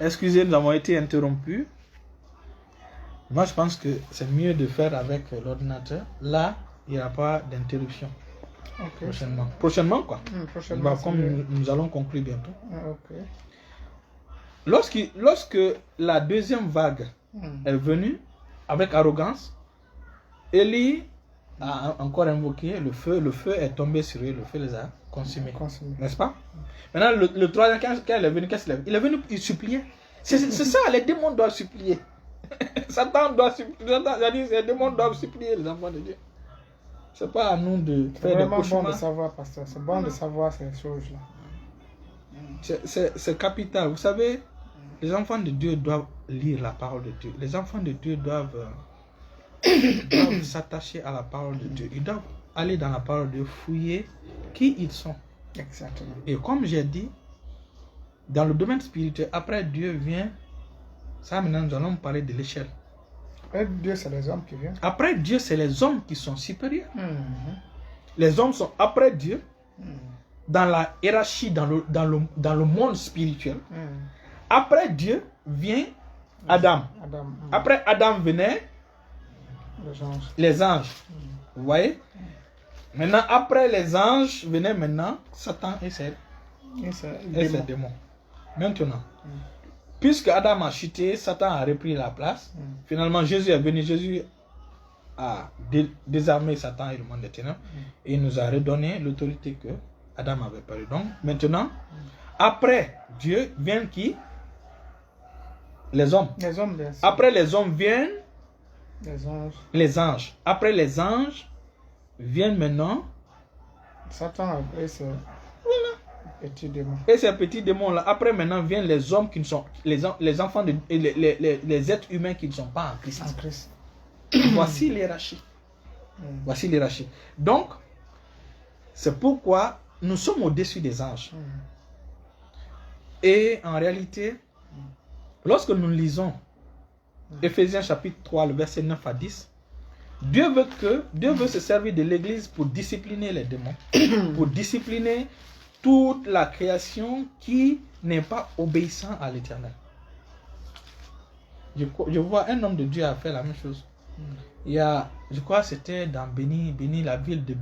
Excusez, nous avons été interrompus. Moi, je pense que c'est mieux de faire avec l'ordinateur. Là, il n'y aura pas d'interruption. Okay. Prochainement. Prochainement, quoi. Prochainement, Bah, comme nous allons conclure bientôt. Okay. Lorsque la deuxième vague est venue, avec arrogance, Élie a encore invoqué le feu est tombé sur eux, le feu les a consumés. N'est-ce pas? Maintenant, le troisième, quand il est venu, qu'est-ce qu'il a fait? Il est venu, il suppliait. C'est ça, les démons doivent supplier. Satan doit supplier. Les démons doivent supplier les enfants de Dieu. C'est pas à nous de faire des cauchemars. C'est bon de savoir, pasteur. C'est bon de savoir ces choses-là. C'est capital. Vous savez, les enfants de Dieu doivent lire la parole de Dieu. Les enfants de Dieu doivent s'attacher à la parole de Dieu. Ils doivent aller dans la parole de Dieu, fouiller qui ils sont. Exactement. Et comme j'ai dit, dans le domaine spirituel, après Dieu vient, ça maintenant nous allons parler de l'échelle. Après Dieu, c'est les hommes qui viennent. Après Dieu, c'est les hommes qui sont supérieurs. Les hommes sont après Dieu, dans la hiérarchie, dans le monde spirituel. Après Dieu vient Adam. Après Adam venaient les anges. Vous voyez? Maintenant, après les anges, venaient maintenant Satan et ses démons. Maintenant, puisque Adam a chuté, Satan a repris la place. Finalement, Jésus est venu. Jésus a désarmé Satan et le monde des ténèbres. Et il nous a redonné l'autorité que Adam avait perdu. Donc, maintenant, après Dieu, viennent qui? Les hommes. Après les hommes viennent les anges. Après les anges viennent maintenant Satan et ses petits démons. Et ces petits démons là, après maintenant viennent les hommes qui ne sont les enfants de les êtres humains qui ne sont pas en Christ. Voici l'hiérarchie. Voici l'hiérarchie. Donc c'est pourquoi nous sommes au-dessus des anges. Et en réalité, lorsque nous lisons Éphésiens chapitre 3, le verset 9 à 10, Dieu veut se servir de l'église pour discipliner les démons, pour discipliner toute la création qui n'est pas obéissant à l'Éternel. Je vois un homme de Dieu a fait la même chose. Il y a, je crois que c'était dans Bénin, la ville de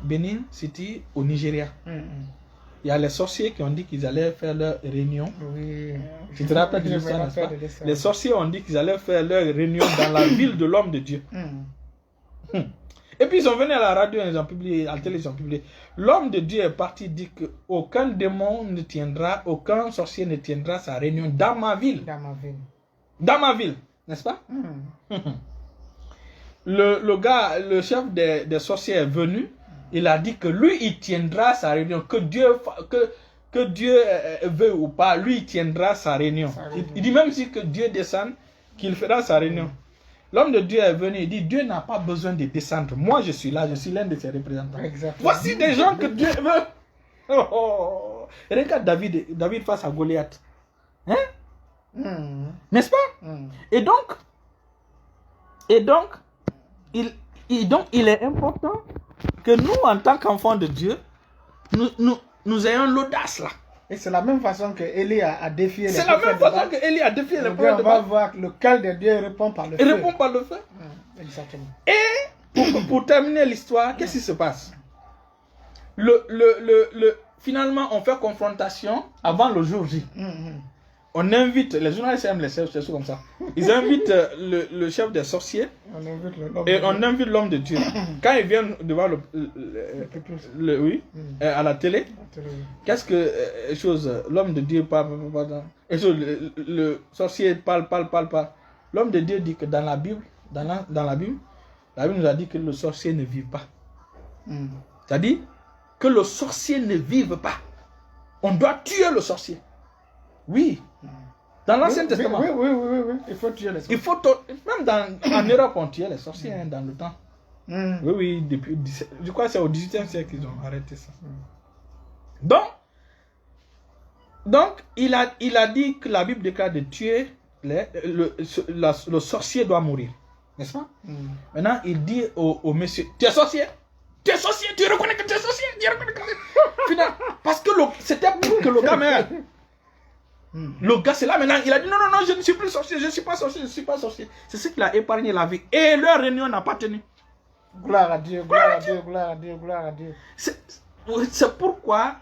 Benin City au Nigeria. Il y a les sorciers qui ont dit qu'ils allaient faire leur réunion. Oui. Tu te rappelles de l'histoire, n'est-ce pas? Les sorciers ont dit qu'ils allaient faire leur réunion dans la ville de l'homme de Dieu. Et puis ils sont venus à la radio, ils ont publié, à la télé, ils ont publié. L'homme de Dieu est parti dire qu'aucun démon ne tiendra, aucun sorcier ne tiendra sa réunion dans ma ville. Dans ma ville, n'est-ce pas? Le chef des sorciers est venu. Il a dit que lui, il tiendra sa réunion. Que Dieu veut ou pas, lui, il tiendra sa réunion. Il dit même si que Dieu descend, qu'il fera sa réunion. L'homme de Dieu est venu, il dit, Dieu n'a pas besoin de descendre. Moi, je suis là, je suis l'un de ses représentants. Exactement. Voici des gens que Dieu veut. Regarde David face à Goliath. Hein? N'est-ce pas? Et donc, il est important que nous, en tant qu'enfants de Dieu, nous ayons l'audace là. Et c'est la même façon que Élie a défié les prophètes. C'est la même façon que Élie a défié les prophètes. On va voir lequel de Dieu répond par le feu. Il répond par le feu. Exactement. Et pour terminer l'histoire, qu'est-ce qui se passe? Finalement, on fait confrontation avant le jour J. On invite, les journalistes aiment les choses comme ça. Ils invitent le chef des sorciers et on invite l'homme de Dieu. Quand ils viennent devant à la télé, qu'est-ce que l'homme de Dieu parle, le sorcier parle. L'homme de Dieu dit que dans la Bible, la Bible nous a dit que le sorcier ne vit pas. C'est-à-dire que le sorcier ne vive pas. On doit tuer le sorcier. Oui. Dans l'Ancien Testament. Oui. Il faut tuer les sorciers. Même en Europe, on tuait les sorciers dans le temps. Oui, depuis, je crois que c'est au XVIIIe siècle qu'ils ont arrêté ça. Donc il a dit que la Bible déclare de tuer le sorcier doit mourir. N'est-ce pas? Maintenant, il dit au monsieur, tu es sorcier? Tu es sorcier? Tu reconnais que tu es sorcier? Parce que c'était pour que le gars meure. Le gars, c'est là maintenant, il a dit non, non, non, je ne suis plus sorcier, je ne suis pas sorcier, je ne suis pas sorcier. C'est ce qui a épargné la vie. Et leur réunion n'a pas tenu. Gloire à Dieu, gloire à Dieu, gloire à Dieu, gloire à Dieu. C'est pourquoi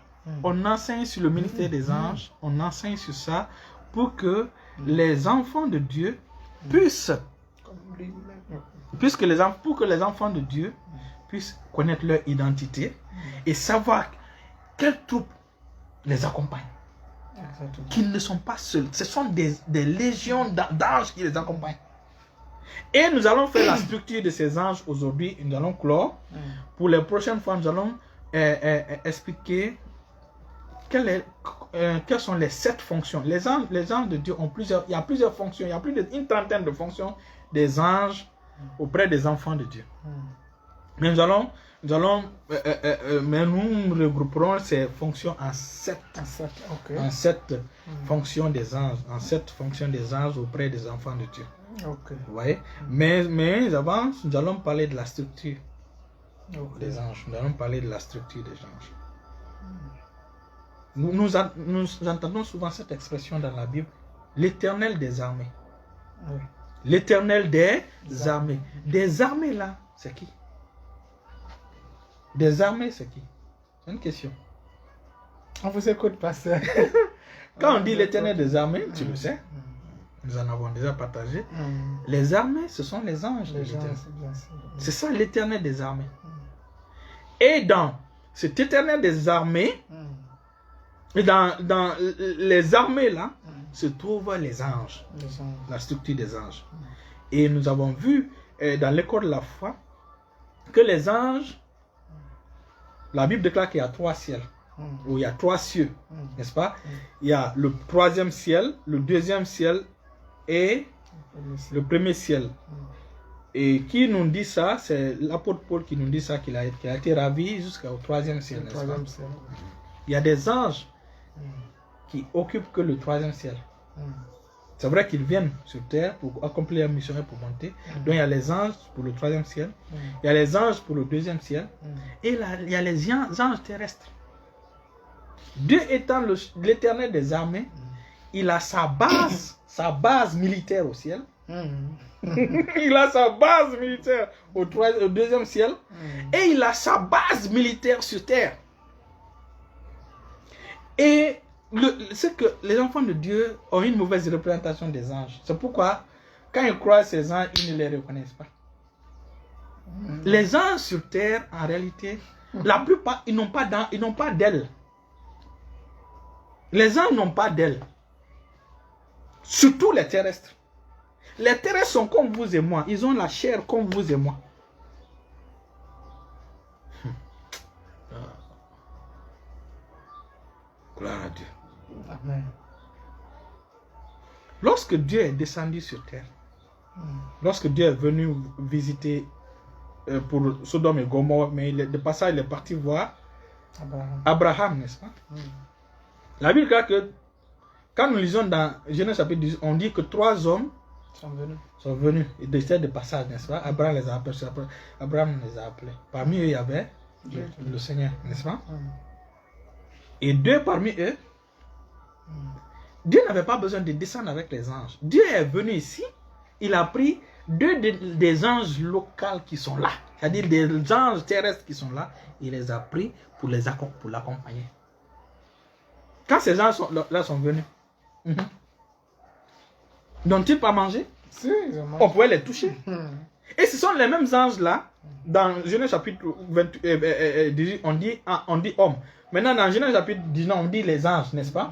on enseigne sur le ministère des anges, on enseigne sur ça pour que les enfants de Dieu puissent, pour que les enfants de Dieu puissent connaître leur identité et savoir quelle troupe les accompagne. Qu'ils ne sont pas seuls. Ce sont des légions d'anges qui les accompagnent. Et nous allons faire la structure de ces anges aujourd'hui. Nous allons clore. Pour les prochaines fois, nous allons expliquer quelles sont les 7 fonctions. Les anges de Dieu ont plusieurs. Il y a plusieurs fonctions. Il y a plus d'une trentaine de fonctions des anges auprès des enfants de Dieu. Mais mais nous regrouperons ces fonctions en 7 fonctions des anges, en 7 fonctions des anges auprès des enfants de Dieu. Vous voyez? Mais avant, nous allons parler de la structure des anges. Nous allons parler de la structure des anges. Nous entendons souvent cette expression dans la Bible, l'Éternel des armées. L'Éternel des armées. Des armées là, c'est qui? Des armées, c'est qui? C'est une question. On vous écoute, pasteur. Quand on dit l'Éternel des armées, tu le sais, nous en avons déjà partagé. Les armées, ce sont les anges de l'Éternel. C'est ça l'Éternel des armées. Et dans cet Éternel des armées, dans les armées là, se trouvent les anges. La structure des anges. Et nous avons vu dans l'école de la foi que les anges, la Bible déclare qu'il y a 3 ciels, ou il y a 3 cieux, n'est-ce pas? Il y a le 3e ciel, le 2e ciel et le 1er ciel. Et qui nous dit ça? C'est l'apôtre Paul qui nous dit ça, qu'il a été ravi jusqu'au 3e ciel, n'est-ce pas? Il y a des anges qui occupent que le 3e ciel. C'est vrai qu'ils viennent sur terre pour accomplir leur mission et pour monter. Donc il y a les anges pour le 3e ciel. Il y a les anges pour le 2e ciel. Et là, il y a les anges terrestres. Dieu étant l'Éternel des armées, il a sa base militaire au ciel. Il a sa base militaire au 2e ciel. Et il a sa base militaire sur terre. Et c'est que les enfants de Dieu ont une mauvaise représentation des anges. C'est pourquoi, quand ils croient ces anges, ils ne les reconnaissent pas. Les anges sur terre, en réalité, la plupart, ils n'ont pas d'ailes. Les anges n'ont pas d'ailes. Surtout les terrestres. Les terrestres sont comme vous et moi. Ils ont la chair comme vous et moi. Gloire à Dieu. Amen. Lorsque Dieu est descendu sur terre, lorsque Dieu est venu visiter pour Sodome et Gomorrhe, mais de passage il est parti voir Abraham, n'est-ce pas? La Bible dit que quand nous lisons dans Genèse chapitre 10, on dit que 3 hommes sont venus et de passage, n'est-ce pas? Abraham les a appelés. Parmi eux, il y avait le Seigneur, n'est-ce pas? Et 2 parmi eux, Dieu n'avait pas besoin de descendre avec les anges. Dieu est venu ici, il a pris 2 des anges locaux qui sont là, c'est-à-dire des anges terrestres qui sont là, il les a pris pour l'accompagner. Quand ces anges sont venus, n'ont-ils pas mangé? Si, on pouvait les toucher. Et ce sont les mêmes anges là, dans Genèse chapitre 18, on dit homme. Maintenant, dans Genèse chapitre 19, on dit les anges, n'est-ce pas?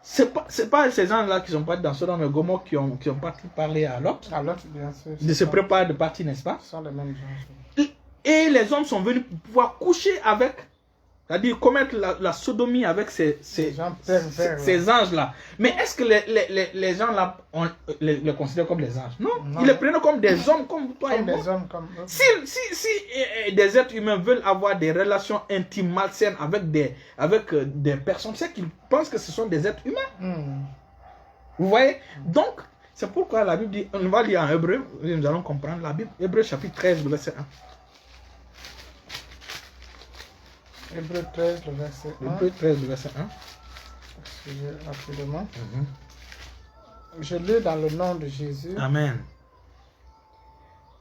C'est pas ces anges-là qui sont partis dans Sodome et Gomorrhe qui ont parti parler à Lot. À Lot, bien sûr. De se préparer de partir, n'est-ce pas? Ce sont les mêmes gens. Et les hommes sont venus pour pouvoir coucher avec, c'est-à-dire commettre la sodomie avec ces anges-là. Mais est-ce que les gens-là les considèrent comme des anges? Non. Ils les prennent comme des hommes comme toi et moi. Des hommes comme eux. Si des êtres humains veulent avoir des relations intimes, malsaines avec des personnes, c'est qu'ils pensent que ce sont des êtres humains. Vous voyez? Donc, c'est pourquoi la Bible dit, on va lire en Hébreu, nous allons comprendre la Bible, Hébreu chapitre 13, le verset 1. Hébreu 13, le verset 1. Hébreu 13, le verset 1. sujet rapidement. Je lis dans le nom de Jésus. Amen.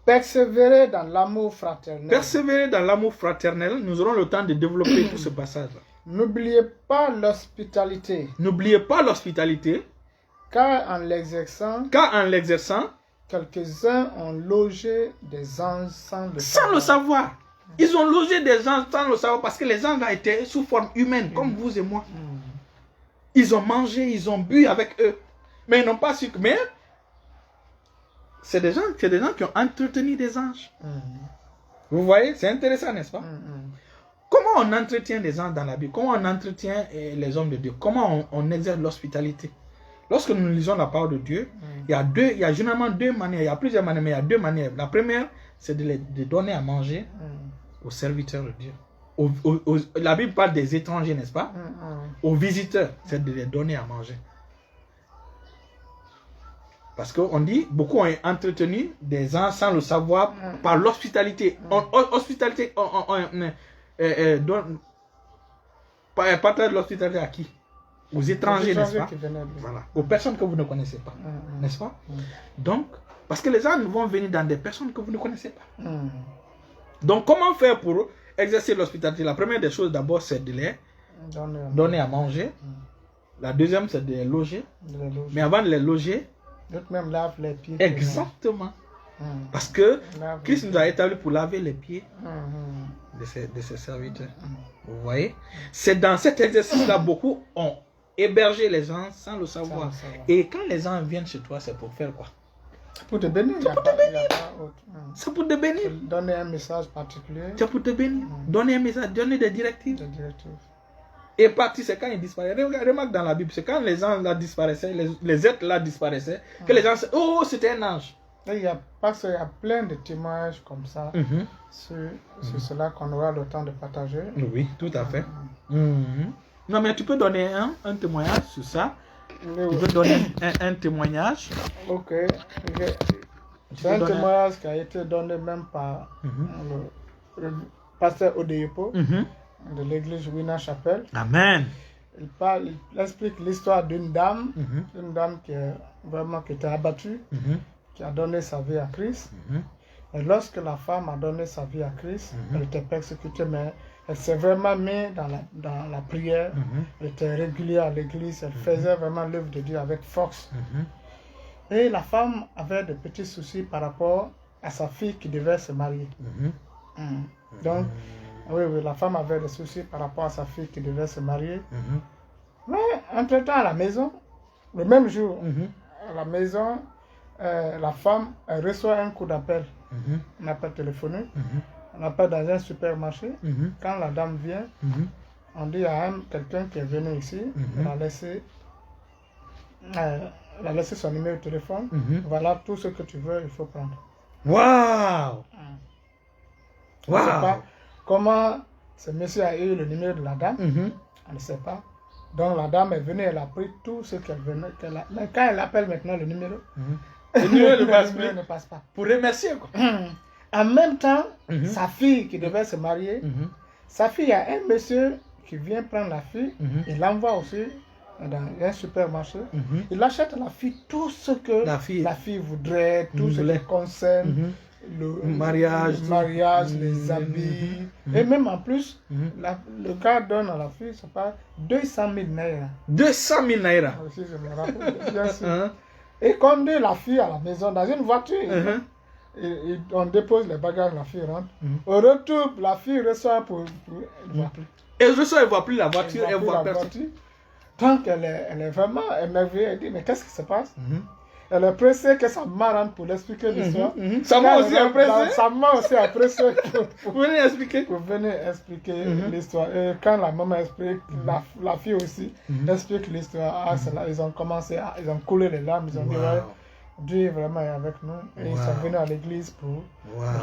Persévérer dans l'amour fraternel. Persévérer dans l'amour fraternel, nous aurons le temps de développer tout ce passage. N'oubliez pas l'hospitalité. N'oubliez pas l'hospitalité, Car en l'exerçant, quelques-uns ont logé des anges sans le savoir. Ils ont logé des anges sans le savoir parce que les anges étaient sous forme humaine, comme vous et moi. Ils ont mangé, ils ont bu avec eux. Mais ils n'ont pas su que... Mais c'est des gens qui ont entretenu des anges. Vous voyez, c'est intéressant, n'est-ce pas? Comment on entretient des anges dans la Bible? Comment on entretient les hommes de Dieu? Comment on exerce l'hospitalité? Lorsque nous lisons la parole de Dieu, il y a généralement deux manières. Il y a plusieurs manières, mais il y a deux manières. La première, c'est de donner à manger aux serviteurs de Dieu. La Bible parle des étrangers, n'est-ce pas? Aux visiteurs, c'est de les donner à manger. Parce qu'on dit, beaucoup ont entretenu des anges sans le savoir par l'hospitalité. Hospitalité, partage l'hospitalité à qui? Aux étrangers, n'est-ce pas? Voilà. Aux personnes que vous ne connaissez pas, n'est-ce pas? Donc, parce que les anges vont venir dans des personnes que vous ne connaissez pas. Donc, comment faire pour exercer l'hospitalité? La première des choses, d'abord, c'est de les donner à manger. La deuxième, c'est de les loger. Mais avant de les loger, d'autres même lavent les pieds. Exactement. Parce que Christ nous a établi pour laver les pieds de ses serviteurs. Vous voyez? C'est dans cet exercice-là, beaucoup ont hébergé les gens sans le savoir. Et quand les gens viennent chez toi, c'est pour faire quoi? Pour te bénir. C'est pour te bénir. Donner un message particulier. C'est pour te bénir. Donner un message, donner des directives. Et parti, c'est quand ils disparaissent. Remarque dans la Bible, c'est quand les gens là disparaissaient, les êtres là disparaissaient, que les gens se... Oh, c'était un ange. Et il y a plein de témoignages comme ça sur cela qu'on aura le temps de partager. Oui, tout à fait. Non, mais tu peux donner un témoignage sur ça. Tu peux donner un témoignage. Ok. C'est un témoignage qui a été donné même par le pasteur Odeyepo de l'église Winner Chapel. Amen. Il explique l'histoire d'une dame, qui était abattue, qui a donné sa vie à Christ. Et lorsque la femme a donné sa vie à Christ, elle était persécutée, mais elle s'est vraiment mise dans la prière. Elle était régulière à l'église, elle faisait vraiment l'œuvre de Dieu avec force. Et la femme avait de petits soucis par rapport à sa fille qui devait se marier. Donc, oui, la femme avait des soucis par rapport à sa fille qui devait se marier. Mais entre-temps, à la maison, le même jour, à la maison, la femme elle reçoit un coup d'appel, un appel téléphonique, un appel dans un supermarché. Quand la dame vient, on dit à quelqu'un qui est venu ici, elle a laissé son numéro de téléphone. Voilà, tout ce que tu veux, il faut prendre. Waouh! On ne sait pas comment ce monsieur a eu le numéro de la dame. On ne sait pas. Donc la dame est venue, elle a pris tout ce qu'elle venait. Mais quand elle appelle maintenant le numéro, le numéro ne passe pas. Pour remercier quoi. En même temps, sa fille qui devait se marier, sa fille, il y a un monsieur qui vient prendre la fille, il l'envoie aussi dans un supermarché, il achète à la fille tout ce que la fille voudrait, tout ce qui concerne le mariage, les habits, et même en plus, le gars donne à la fille, c'est pas 200 000 naira. 200 000 naira. Aussi, je me rappelle, bien sûr. Et conduit la fille à la maison dans une voiture. Et on dépose les bagages, la fille rentre. Au retour, la fille reçoit elle reçoit, elle ne voit plus la voiture, elle voit personne. Donc elle est vraiment émerveillée, elle dit mais qu'est-ce qui se passe? Elle est pressée que sa maman rentre pour l'expliquer l'histoire. Sa maman aussi est pressée. Sa maman aussi est pressée pour venir expliquer. Pour venir expliquer l'histoire. Et quand la maman explique, la fille aussi explique l'histoire. Ils ont commencé, ils ont coulé les larmes, ils ont dit ouais, Dieu vraiment est avec nous. Et ils sont venus à l'église pour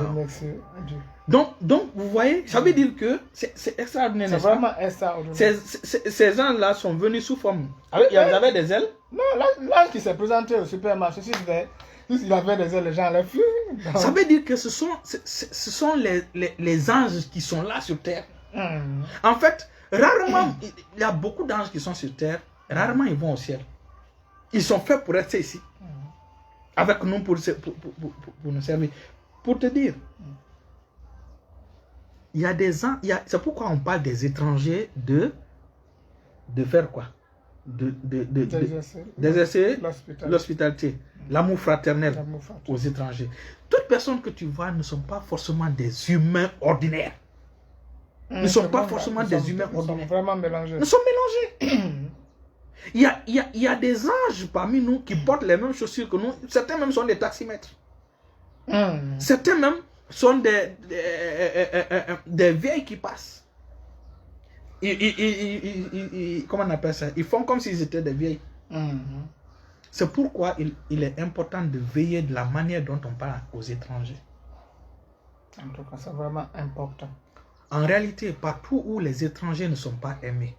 remercier Dieu. Donc, vous voyez, ça veut dire que c'est extraordinaire. C'est vraiment extraordinaire. Ces gens-là sont venus sous forme. Ils avaient des ailes? Non, l'ange qui s'est présenté au supermarché, s'il avait des ailes, les gens allaient fuir. Ça veut dire que ce sont les anges qui sont là sur terre. En fait, rarement, il y a beaucoup d'anges qui sont sur terre, Rarement ils vont au ciel. Ils sont faits pour rester ici. Avec nous pour nous servir. Pour te dire, il y a des gens, c'est pourquoi on parle des étrangers de faire quoi? D'exercer l'hospitalité, l'amour fraternel aux étrangers. Toutes personnes que tu vois ne sont pas forcément des humains ordinaires. Ne sont pas forcément des humains ordinaires. Ils sont vraiment mélangés. Nous sommes mélangés. Il y a des anges parmi nous qui portent les mêmes chaussures que nous. Certains même sont des taximètres. Certains même sont des vieilles qui passent. Comment on appelle ça? Ils font comme s'ils étaient des vieilles. C'est pourquoi il est important de veiller de la manière dont on parle aux étrangers. En tout cas, c'est vraiment important. En réalité, partout où les étrangers ne sont pas aimés,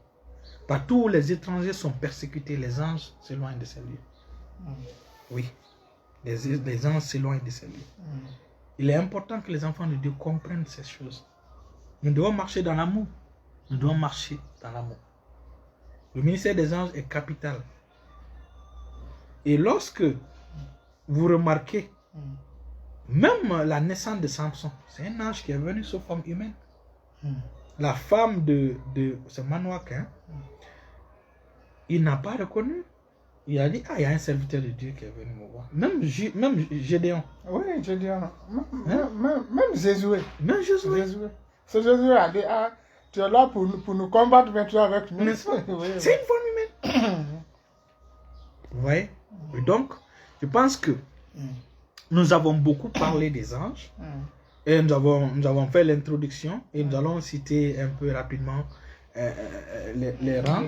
partout où les étrangers sont persécutés, les anges s'éloignent de ces lieux. Oui, les anges s'éloignent de ces lieux. Il est important que les enfants de Dieu comprennent ces choses. Nous devons marcher dans l'amour. Nous devons marcher dans l'amour. Le ministère des anges est capital. Et lorsque vous remarquez, même la naissance de Samson, c'est un ange qui est venu sous forme humaine. La femme de ce Manoach, il n'a pas reconnu. Il a dit, il y a un serviteur de Dieu qui est venu me voir. Même Gédéon. Oui, Gédéon. Même Jésus. Même Jésus. Ce Jésus a dit, tu es là pour nous combattre, mais tu es avec nous. C'est une forme humaine. Vous voyez? Et donc, je pense que nous avons beaucoup parlé des anges. Et nous avons fait l'introduction. Et nous allons citer un peu rapidement les rangs,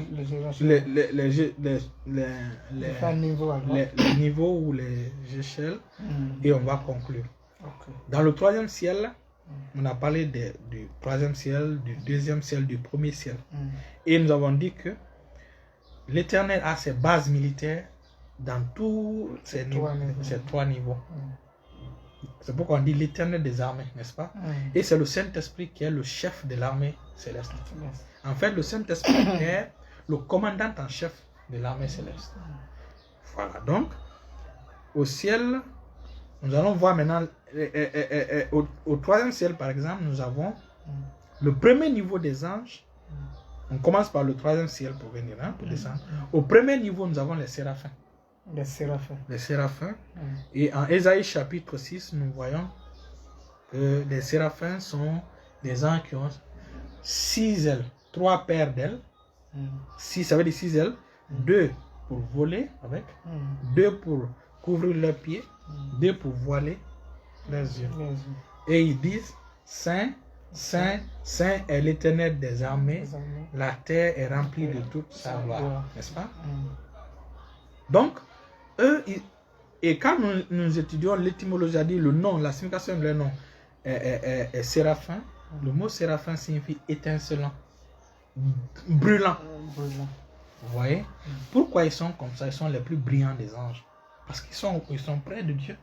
les niveaux ou les échelles. Et on va conclure. Dans le troisième ciel, on a parlé du troisième ciel, du deuxième ciel, du premier ciel. Et nous avons dit que l'Éternel a ses bases militaires dans tous ces trois niveaux. C'est pourquoi on dit l'Éternel des armées, n'est-ce pas? Et c'est le Saint-Esprit qui est le chef de l'armée céleste. En fait, le Saint-Esprit est le commandant en chef de l'armée céleste. Voilà, donc, au ciel, nous allons voir maintenant, au troisième ciel, par exemple, nous avons le premier niveau des anges. On commence par le troisième ciel pour venir, pour descendre. Au premier niveau, nous avons les séraphins. Les séraphins. Les séraphins. Et en Ésaïe chapitre 6, nous voyons que les séraphins sont des anges qui ont 6 ailes, 3 paires d'ailes. 6, ça veut dire 6 ailes. 2 pour voler avec, 2 pour couvrir leurs pieds, 2 pour voiler leurs yeux. Et ils disent, Saint, Saint, Saint est l'Éternel des armées, la terre est remplie de toute sa gloire. N'est-ce pas? Donc, eux, et quand nous étudions l'étymologie, le nom, la signification de leur nom est séraphin. Le mot séraphin signifie étincelant, brûlant. Vous voyez? Pourquoi ils sont comme ça? Ils sont les plus brillants des anges. Parce qu'ils sont près de Dieu.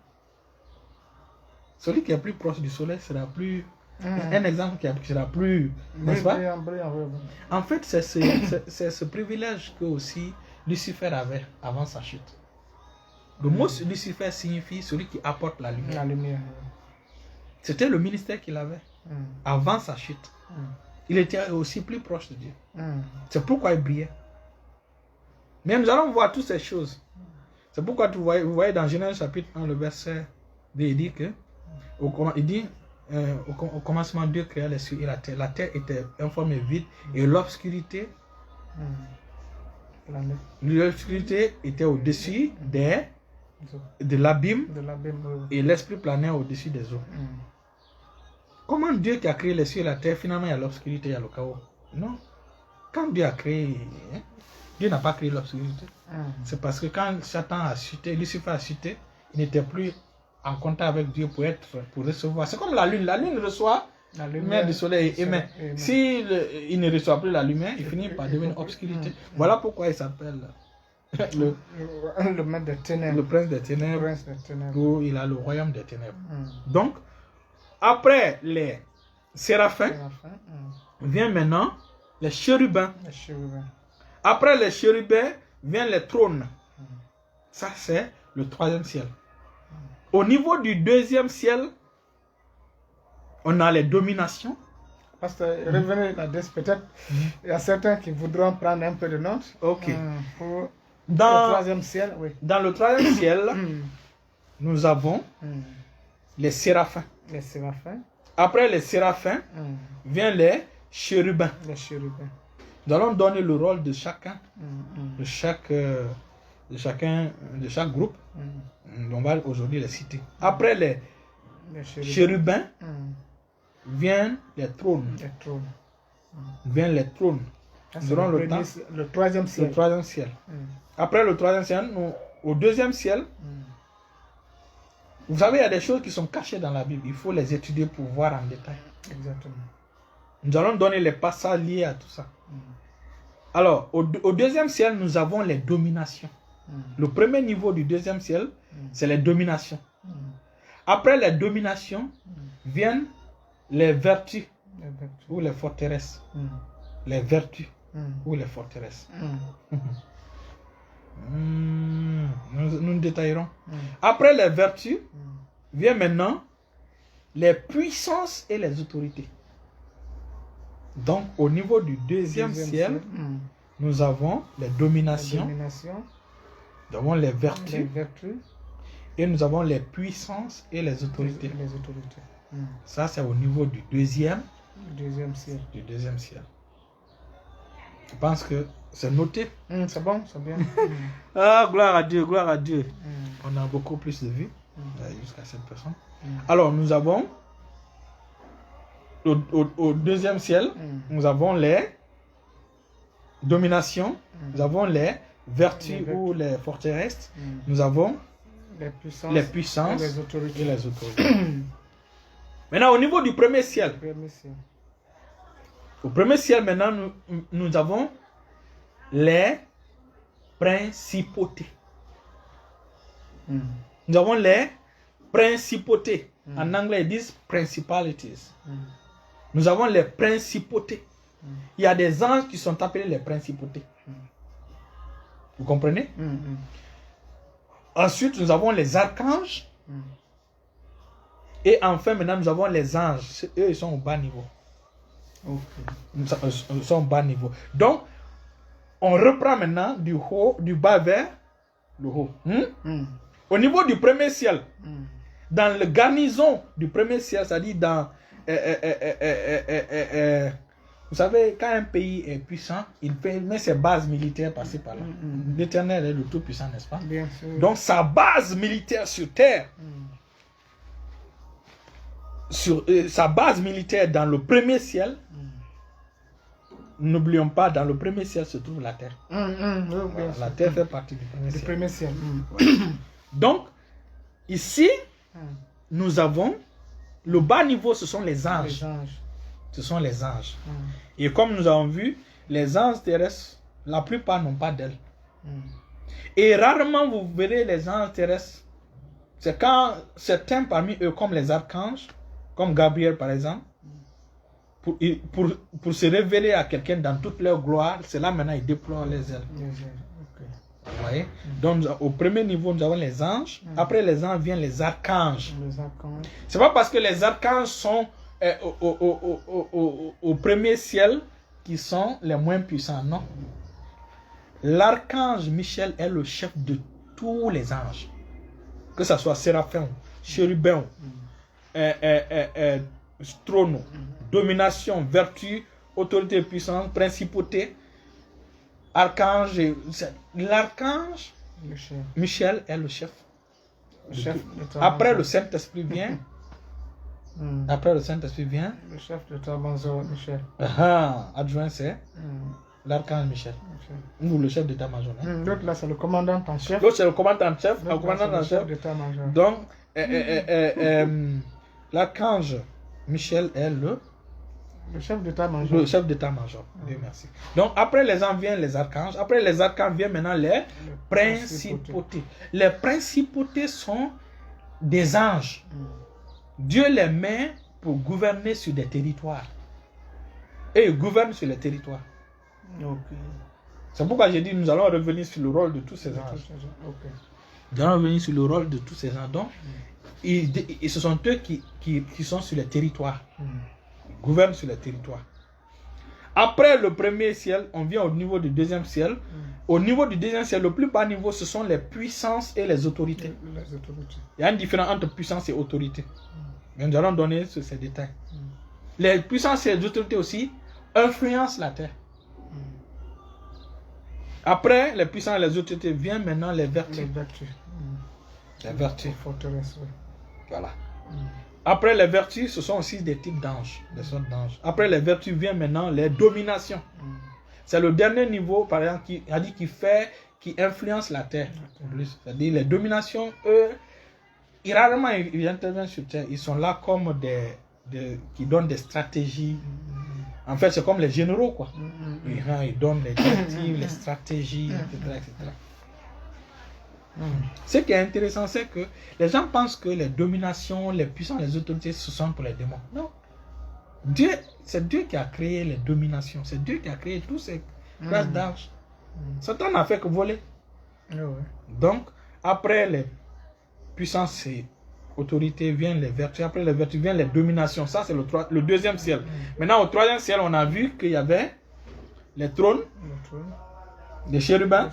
Celui qui est plus proche du soleil sera plus... Un exemple qui sera plus... N'est-ce pas? En fait, c'est ce privilège que aussi Lucifer avait avant sa chute. Le mot Lucifer signifie celui qui apporte la lumière. La lumière. C'était le ministère qu'il avait avant sa chute. Il était aussi plus proche de Dieu. C'est pourquoi il brillait. Mais nous allons voir toutes ces choses. C'est pourquoi vous voyez dans Genèse chapitre 1, le verset 2, il dit que au commencement, Dieu créa les cieux et la terre. La terre était informe et vide et l'obscurité était au-dessus de l'abîme et l'esprit planait au-dessus des eaux. Comment Dieu qui a créé les cieux et la terre, finalement il y a l'obscurité, il y a le chaos? Non. Quand Dieu a créé, Dieu n'a pas créé l'obscurité. C'est parce que quand Satan a chuté, Lucifer a chuté, il n'était plus en contact avec Dieu pour recevoir. C'est comme la lune. La lune reçoit la lumière du soleil et émet. Si il ne reçoit plus la lumière, il finit par devenir obscurité. Voilà pourquoi il s'appelle le maître des ténèbres. Le prince des ténèbres. Où il a le royaume des ténèbres. Donc, après les séraphins, vient maintenant les chérubins. Après les chérubins, viennent les trônes. Ça, c'est le troisième ciel. Au niveau du deuxième ciel, on a les dominations. Parce que revenez là-dessus, peut-être, il y a certains qui voudront prendre un peu de notes. Ok. Pour Dans le troisième ciel, oui. Dans le troisième ciel, nous avons les séraphins. Les séraphins. Après les séraphins, viennent les chérubins. Les chérubins. Nous allons donner le rôle de chacun, de chaque groupe. On va aujourd'hui les citer. Après les chérubins, viennent les trônes. Les trônes. Viennent les trônes. Nous aurons le troisième ciel. Le troisième ciel. Après le troisième ciel, au deuxième ciel, vous savez, il y a des choses qui sont cachées dans la Bible. Il faut les étudier pour voir en détail. Exactement. Nous allons donner les passages liés à tout ça. Alors, au deuxième ciel, nous avons les dominations. Le premier niveau du deuxième ciel, c'est les dominations. Après les dominations, viennent les vertus ou les forteresses. Les vertus ou les forteresses. Nous détaillerons. Après les vertus, vient maintenant les puissances et les autorités. Donc, au niveau du deuxième ciel, nous avons les dominations, nous avons les vertus, et nous avons les puissances et les autorités. Ça, c'est au niveau du deuxième ciel. Je pense que c'est noté. C'est bon, c'est bien. Ah, gloire à Dieu, gloire à Dieu. On a beaucoup plus de vues jusqu'à cette personne. Alors, nous avons au deuxième ciel, nous avons les dominations, nous avons les vertus ou les forteresses, nous avons les puissances et les autorités. Maintenant, au niveau du premier ciel, au premier ciel, maintenant, nous avons les principautés. Nous avons les principautés. En anglais, ils disent principalities. Nous avons les principautés. Il y a des anges qui sont appelés les principautés. Vous comprenez? Ensuite, nous avons les archanges. Et enfin, maintenant, nous avons les anges. Eux, ils sont au bas niveau. Ils sont au bas niveau. Donc, on reprend maintenant du bas vers le haut. Au niveau du premier ciel, dans le garnison du premier ciel, c'est-à-dire dans... vous savez, quand un pays est puissant, il met ses bases militaires passer par là. L'Éternel est le Tout-Puissant, n'est-ce pas? Bien sûr. Donc, sa base militaire sur terre, sa base militaire dans le premier ciel, n'oublions pas, dans le premier ciel se trouve la terre. Voilà, la terre fait partie du premier ciel. Donc, ici, nous avons le bas niveau, ce sont les anges. Ce sont les anges. Et comme nous avons vu, les anges terrestres, la plupart n'ont pas d'ailes. Et rarement vous verrez les anges terrestres. C'est quand certains parmi eux, comme les archanges, comme Gabriel par exemple, pour se révéler à quelqu'un dans toute leur gloire, c'est là maintenant ils déploient les ailes. Vous voyez? Donc au premier niveau, nous avons les anges. Après les anges viennent les archanges. C'est pas parce que les archanges sont au premier ciel qui sont les moins puissants, non. L'archange Michel est le chef de tous les anges. Que ce soit séraphins, chérubins, trône, domination, vertu, autorité, puissance, principauté, archange. L'archange Michel est le chef. Après le Saint-Esprit vient. Après le Saint-Esprit vient. Le chef de l'état-major Michel. Adjoint c'est l'archange Michel. Ou le chef d'état-major. L'autre là c'est le commandant en chef. L'autre c'est le commandant en chef. Donc l'archange Michel est le chef d'état-major. Le chef d'état-major. Dieu merci. Donc après les anges viennent les archanges. Après les archanges viennent maintenant les principautés. Les principautés sont des anges. Dieu les met pour gouverner sur des territoires. Et ils gouvernent sur les territoires. C'est pourquoi j'ai dit nous allons revenir sur le rôle de tous ces anges. Ok. Nous allons revenir sur le rôle de tous ces anges. Donc, et ce sont eux qui sont sur les territoires. Ils gouvernent sur les territoires. Après le premier ciel, on vient au niveau du deuxième ciel. Au niveau du deuxième ciel, le plus bas niveau, ce sont les puissances et les autorités. Il y a une différence entre puissance et autorité. Mais nous allons donner ces détails. Les puissances et les autorités aussi influencent la terre. Après les puissances et les autorités, viennent maintenant les vertus. Les vertus. Voilà. Après les vertus, ce sont aussi des types d'anges, des sortes d'anges. Après les vertus, vient maintenant les dominations. C'est le dernier niveau, par exemple, qui influence la terre. C'est-à-dire les dominations, eux, rarement ils interviennent sur terre. Ils sont là comme qui donnent des stratégies. En fait, c'est comme les généraux, quoi. Ils donnent les directives, les stratégies, etc. etc. Ce qui est intéressant, c'est que les gens pensent que les dominations, les puissances, les autorités, ce sont pour les démons. Non. C'est Dieu qui a créé les dominations. C'est Dieu qui a créé tous ces classes d'anges. Satan n'a fait que voler. Donc, après les puissances et autorités, viennent les vertus. Après les vertus, viennent les dominations. Ça, c'est le deuxième ciel. Maintenant, au troisième ciel, on a vu qu'il y avait les trônes, les chérubins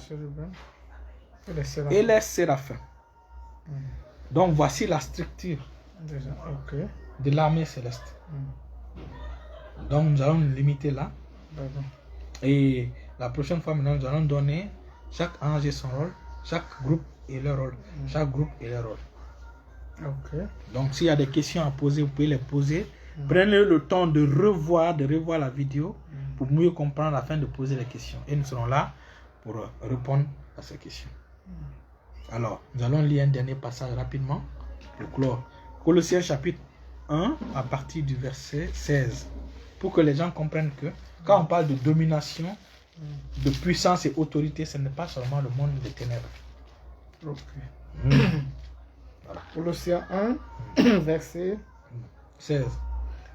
et les séraphins. Donc, voici la structure de l'armée céleste. Donc, nous allons nous limiter là. Et la prochaine fois, maintenant, nous allons donner chaque ange et son rôle, chaque groupe et leur rôle. Chaque groupe et leur rôle. Donc, s'il y a des questions à poser, vous pouvez les poser. Prenez le temps de revoir la vidéo pour mieux comprendre afin de poser les questions. Et nous serons là pour répondre à ces questions. Alors, nous allons lire un dernier passage rapidement pour clore. Colossiens chapitre 1 à partir du verset 16. Pour que les gens comprennent que quand on parle de domination, de puissance et autorité, ce n'est pas seulement le monde des ténèbres. Voilà. Colossiens 1, verset 16.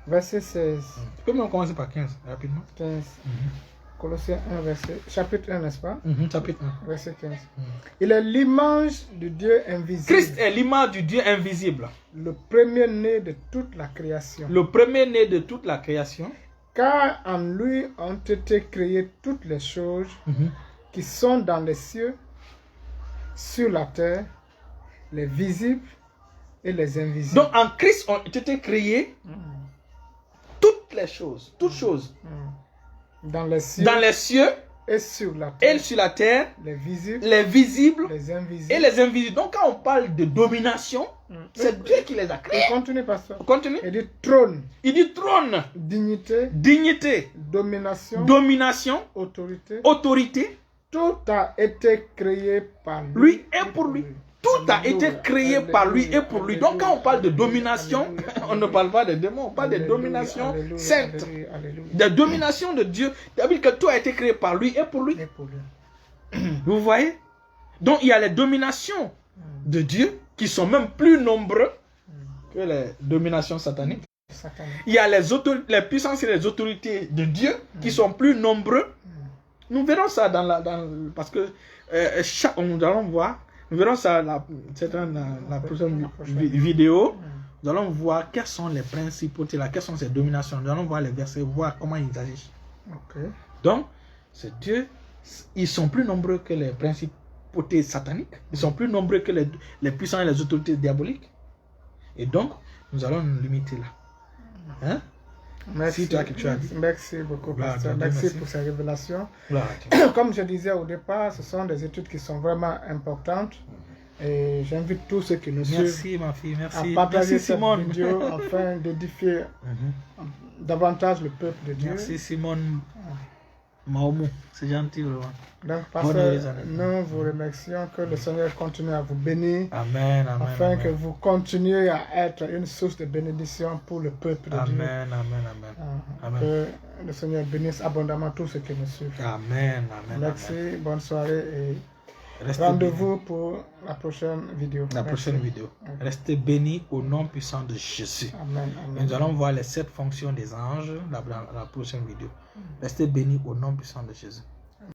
Verset 16. Tu peux même commencer par 15, rapidement. 15. Colossiens 1, chapitre 1, n'est-ce pas? Chapitre 1. Verset 15. Il est l'image du Dieu invisible. Christ est l'image du Dieu invisible. Le premier-né de toute la création. Le premier-né de toute la création. Car en lui ont été créées toutes les choses qui sont dans les cieux, sur la terre, les visibles et les invisibles. Donc en Christ ont été créées toutes les choses, toutes choses. Dans les cieux et sur la terre, les visibles les invisibles. Et les invisibles. Donc quand on parle de domination, c'est Dieu qui les a créés. Continue, pasteur. Continue. Il dit trône. Il dit trône. Dignité. Domination. Autorité. Tout a été créé par lui et pour lui. Tout a été créé par lui et pour lui. Donc quand on parle de domination, on ne parle pas de démons, on parle de domination sainte. De domination de Dieu. C'est-à-dire que tout a été créé par lui et pour lui. Vous voyez? Donc il y a les dominations de Dieu qui sont même plus nombreuses que les dominations sataniques. Il y a les puissances et les autorités de Dieu qui sont plus nombreux. Nous verrons ça parce que nous allons voir. Nous verrons ça la prochaine vidéo. Nous allons voir quelles sont les principautés, quelles sont ces dominations. Nous allons voir les versets, voir comment ils agissent. Donc, c'est Dieu. Ils sont plus nombreux que les principautés sataniques. Ils sont plus nombreux que les puissants et les autorités diaboliques. Et donc, nous allons nous limiter là. Hein? Merci, merci beaucoup, pasteur. Merci pour ces révélations. Comme je disais au départ, ce sont des études qui sont vraiment importantes. Et j'invite tous ceux qui nous suivent à partager cette vidéo afin d'édifier davantage le peuple de Dieu. Merci Simone Maoumou, c'est gentil vraiment. Donc, pasteur, nous vous remercions, que le Seigneur continue à vous bénir. Amen, amen. Afin amen. que vous continuiez à être une source de bénédiction pour le peuple de Dieu. Amen, amen, amen. Que le Seigneur bénisse abondamment tous ceux qui nous suivent. Amen, amen. Merci, amen. Bonne soirée et rendez-vous pour la prochaine vidéo. Prochaine vidéo. Restez bénis au nom puissant de Jésus. Amen, amen. Nous allons voir les 7 fonctions des anges dans la prochaine vidéo. Restez bénis au nom puissant de Jésus.